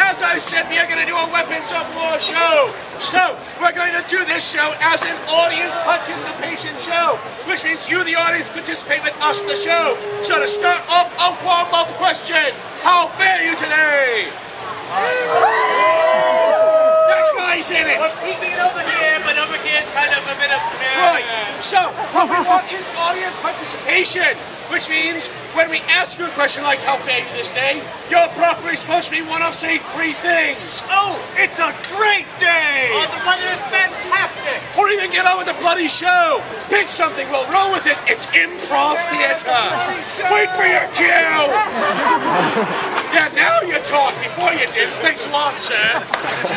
as I said, we are going to do a Weapons of War show. So, we're going to do this show as an audience participation show, which means you, the audience, participate with us, the show. So to start off, a warm-up question. How fare you today? That guy's in it. We're peeking over here, but over here is kind of a bit of... Right. So, what we want is audience participation, which means when we ask you a question like how fare you this day, you're properly supposed to be one of, say, 3 things. Oh, it's a great day! Oh, the weather is fantastic! Or even get on with the bloody show. Pick something, we'll roll with it. It's improv theater. Wait for your cue. Yeah, now you talk. Before you did. Thanks a lot, sir.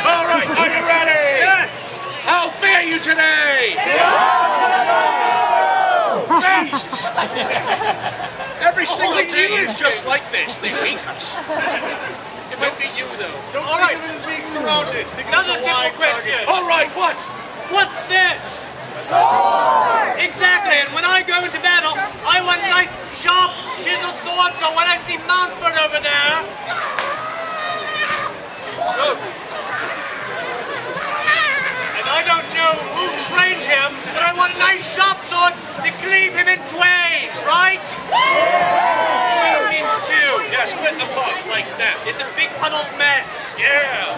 All right, are you ready? Yes! How fare you today? Jesus. Every single day is just like this. They hate us. It might be you, though. Don't think of it as being surrounded. Another simple question. All right, what? What's this? Sword! Exactly, and when I go into battle, I want a nice, sharp, chiseled sword, so when I see Mountford over there... Oh. And I don't know who trained him, but I want a nice, sharp sword to cleave him in twain, right? Twain means two. Yeah, split apart like that. It's a big puddled mess. Yeah.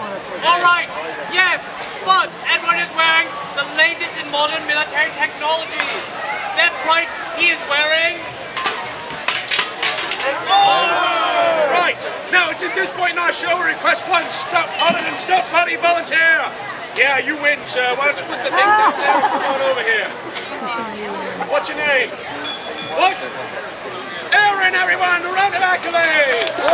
All right, yes, but Edward is wearing the latest in modern military technologies. That's right, he is wearing... Right, now it's at this point in our show we request one stunt pilot and stunt buddy volunteer. Yeah, you win, sir. Why don't you put the thing down there and come on over here. What's your name? What? Aaron, everyone, a round of accolades.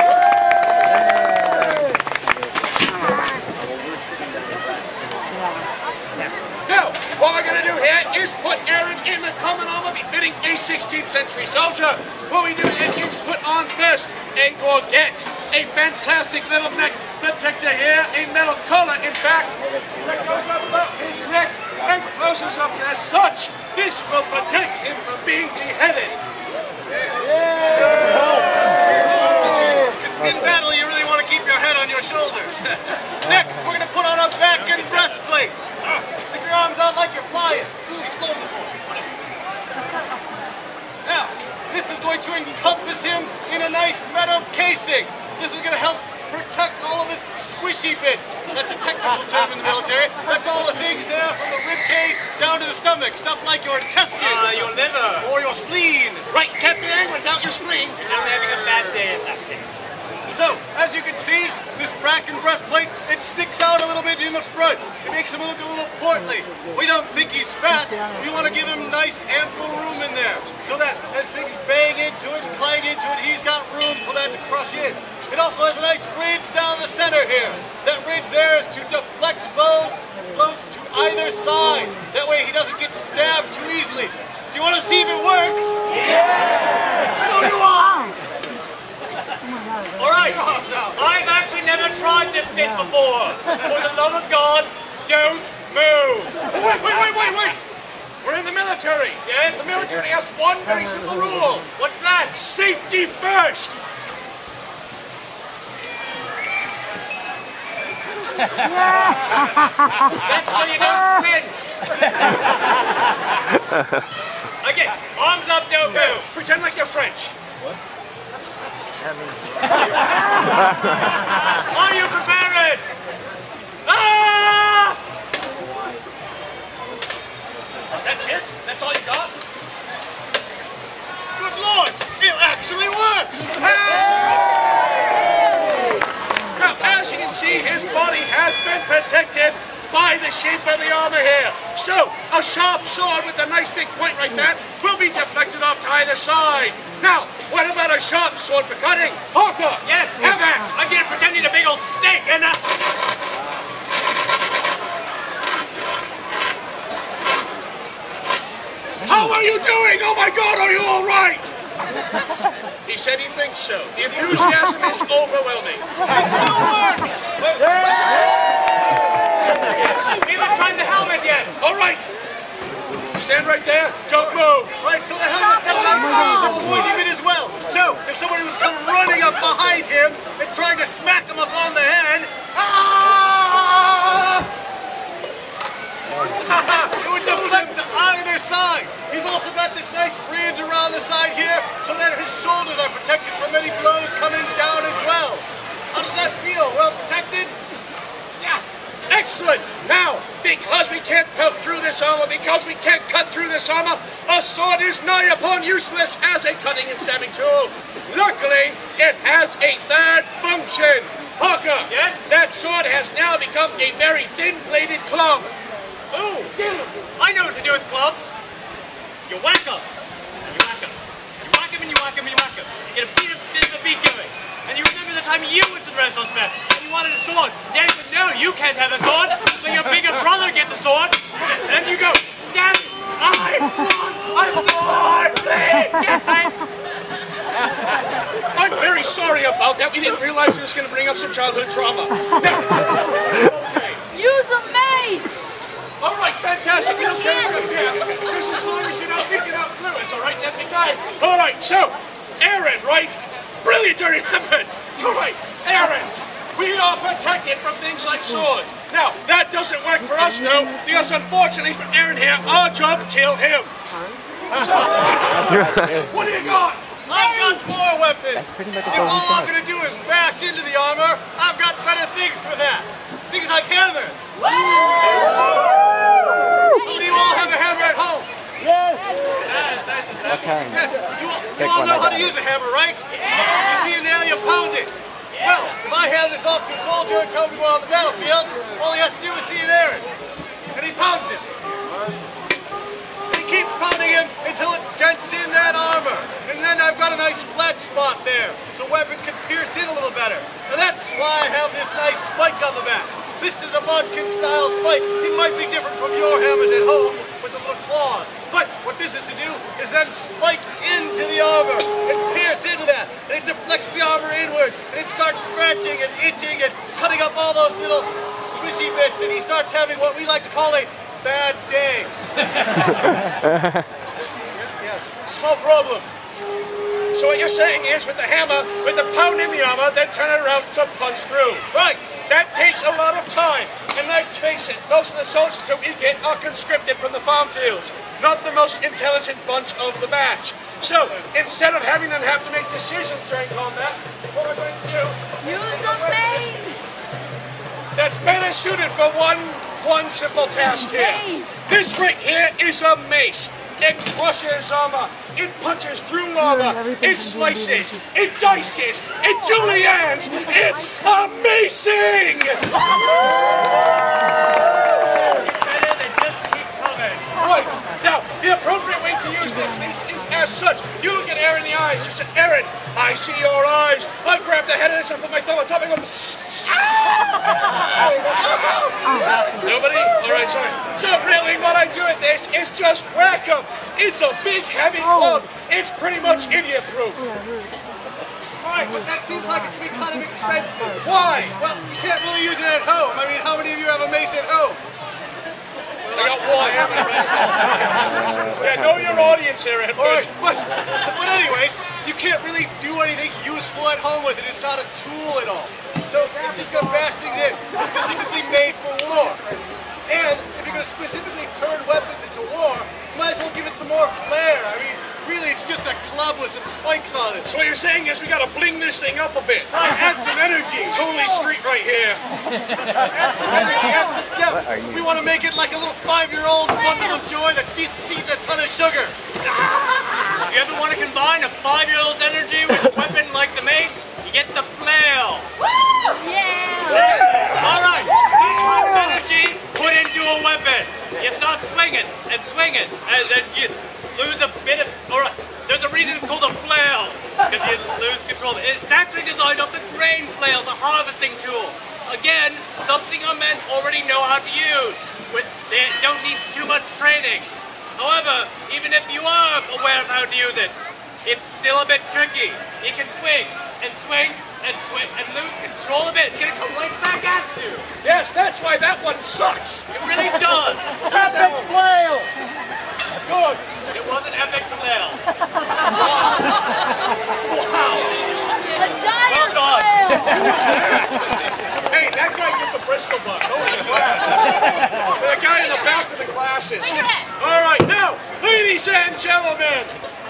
Now, what we're going to do here is put Aaron in the common armor befitting a 16th century soldier. What we do here is put on first a gorget, a fantastic little neck protector here, a metal collar, in fact, that goes up about his neck and closes up as such. This will protect him from being beheaded. In battle, you really want to keep your head on your shoulders. Next, we're going to put on a back and breastplate. Stick your arms out like you're flying. He's flown before. Now, this is going to encompass him in a nice metal casing. This is going to help protect all of his squishy bits. That's a technical term in the military. That's all the things there from the rib cage down to the stomach. Stuff like your intestines. your liver. Or your spleen. Right, Captain Aaron, without your spleen. You're just having a bad day in that case. So, as you can see, this back and breastplate, it sticks out a little bit in the front. It makes him look a little portly. We don't think he's fat. We want to give him nice, ample room in there, so that as things bang into it and clang into it, he's got room for that to crush in. It also has a nice ridge down the center here. That ridge there is to deflect blows to either side. That way he doesn't get stabbed too easily. Do you want to see if it works? Yeah! So do I! Alright, I've actually never tried this bit before. For the love of God, don't move. Wait. We're in the military. Yes? The military has one very simple rule. What's that? Safety first. That's so you don't flinch. Okay, arms up, don't move. Pretend like you're French. Are you prepared? Ah! That's it? That's all you got? Good Lord! It actually works! Now, as you can see, his body has been protected by the shape of the armor here. So, a sharp sword with a nice big point like that will be deflected off to either side. Now, what about a sharp sword for cutting? Parker! Yes! Have that! I'm gonna pretend he's a big old steak and How are you doing? Oh my God, are you all right? He said he thinks so. The enthusiasm is overwhelming. It still works! we haven't tried the helmet yet. All right. Stand right there. Don't move. Right, so the helmet's got a nice range of pointing it as well. So, if somebody was come running up behind him and trying to smack him up on the head, Excellent. Now, because we can't poke through this armor, because we can't cut through this armor, a sword is nigh upon useless as a cutting and stabbing tool. Luckily, it has a third function. Parker, Yes? that sword has now become a very thin-bladed club. Ooh, I know what to do with clubs. You whack 'em, and you whack 'em. You whack 'em and you whack 'em and you whack 'em. You get a bit of a beat going. And you remember the time you went to the Renaissance Fair and you wanted a sword. Daddy said, no, you can't have a sword. So your bigger brother gets a sword. And you go, Daddy, I want a sword, please. I'm very sorry about that. We didn't realize it was going to bring up some childhood trauma. Now, okay. Use a mace! All right, fantastic. We don't care Yes, about that. Just as long as you're not picking up fluids, all right, that big guy. All right, so, Aaron, right? Brilliant, I remembered. All right, Aaron, we are protected from things like swords. Now, that doesn't work for us, though, because unfortunately for Aaron here, our job killed him. So, what do you got? I've got 4 weapons. pretty much If all all he's I'm got. gonna do is bash into the armor, I've got better things for that. Things like hammers. Do you all have a hammer at home? Okay. Yes. You Take all one, know I how got to it. use a hammer, right? You see a nail, you pound it. Well, if I hand this off to a soldier and tell him to go on the battlefield, all he has to do is see an errand. And he pounds it. And he keeps pounding him until it dents in that armor. And then I've got a nice flat spot there, so weapons can pierce in a little better. And that's why I have this nice spike on the back. This is a Bodkin-style spike. It might be different from your hammers at home with the little claws. But what this is to do is then spike into the armor and pierce into that. And it deflects the armor inward. And it starts scratching and itching and cutting up all those little squishy bits. And he starts having what we like to call a bad day. Yes. Small problem. So what you're saying is with the hammer, with the pound in the armor, then turn it around to punch through. Right. That takes a lot of time. And let's face it, most of the soldiers that we get are conscripted from the farm fields. Not the most intelligent bunch of the batch. So, instead of having them have to make decisions during combat, what we're going to do, Use a mace! that's better suited for one simple task here. Mace! This right here is a mace. It crushes armor. It punches through armor. It slices. It dices. It juliennes. It's amazing! Better than just keep coming. Right. Now, the appropriate way to use this mace is as such. You look at Aaron in the eyes. You say, Aaron, I see your eyes. I grab the head of this and put my thumb on top and go, nobody? All right, sorry. So really what I do with this is just whack 'em. It's a big, heavy club. It's pretty much idiot-proof. Right, but that seems like it's been kind of expensive. Why? Well, you can't really use it at home. I mean, how many of you have a mace at home? I got one. I haven't read Yeah, know your audience here, Edward. Alright, but anyways, you can't really do anything useful at home with it. It's not a tool at all. So it's just gonna bash things in. It's specifically made for war. And if you're gonna specifically turn weapons into war, you might as well give it some more flair. I mean, really, it's just a club with some spikes on it. So what you're saying is we gotta bling this thing up a bit. Add some energy. Totally street right here. Add some energy, add some depth. We want to make it like a little 5-year-old bundle of joy that's just eating a ton of sugar. You ever want to combine a 5-year-old's energy with a weapon like the mace? You get the flail. Yeah! All right, that kind of energy put into a weapon. You start swinging and swinging, and then you lose a bit of. All right, there's a reason it's called a flail, because you lose control. It's actually designed off the grain flails, a harvesting tool. Again, something our men already know how to use. They don't need too much training. However, even if you are aware of how to use it, it's still a bit tricky. You can swing and swing and swing and lose control of it. It's gonna come right back at you. Yes, that's why that one sucks. It really does. Epic flail! Good. It was an epic flail. A dire Well done. flail! Hey, that guy gets a Bristol buck. Holy crap. The guy in the back with the glasses. All right, now, ladies and gentlemen,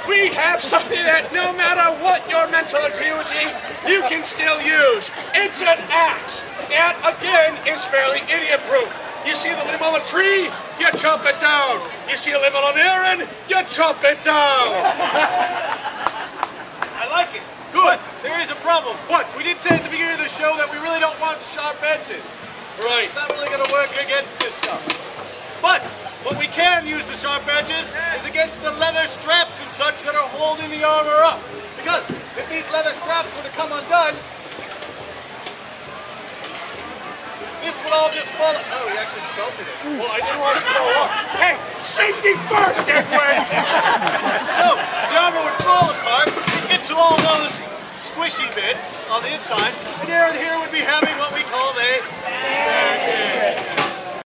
we have something that no matter what your mental acuity, you can still use. It's an axe, and again, is fairly idiot-proof. You see the limb on a tree, you chop it down. You see a limb on an errand, you chop it down. I like it. Good. But there is a problem. What? We did say at the beginning of the show that we really don't want sharp edges. Right. It's not really going to work against this stuff. But what we can use the sharp edges is against the leather straps and such that are holding the armor up. Because if these leather straps were to come undone, this would all just fall. Oh, he actually belted it. Well, I didn't want to fall off. Hey, safety first, Edwin! So the armor would fall apart, get to all those squishy bits on the inside, and Aaron here would be having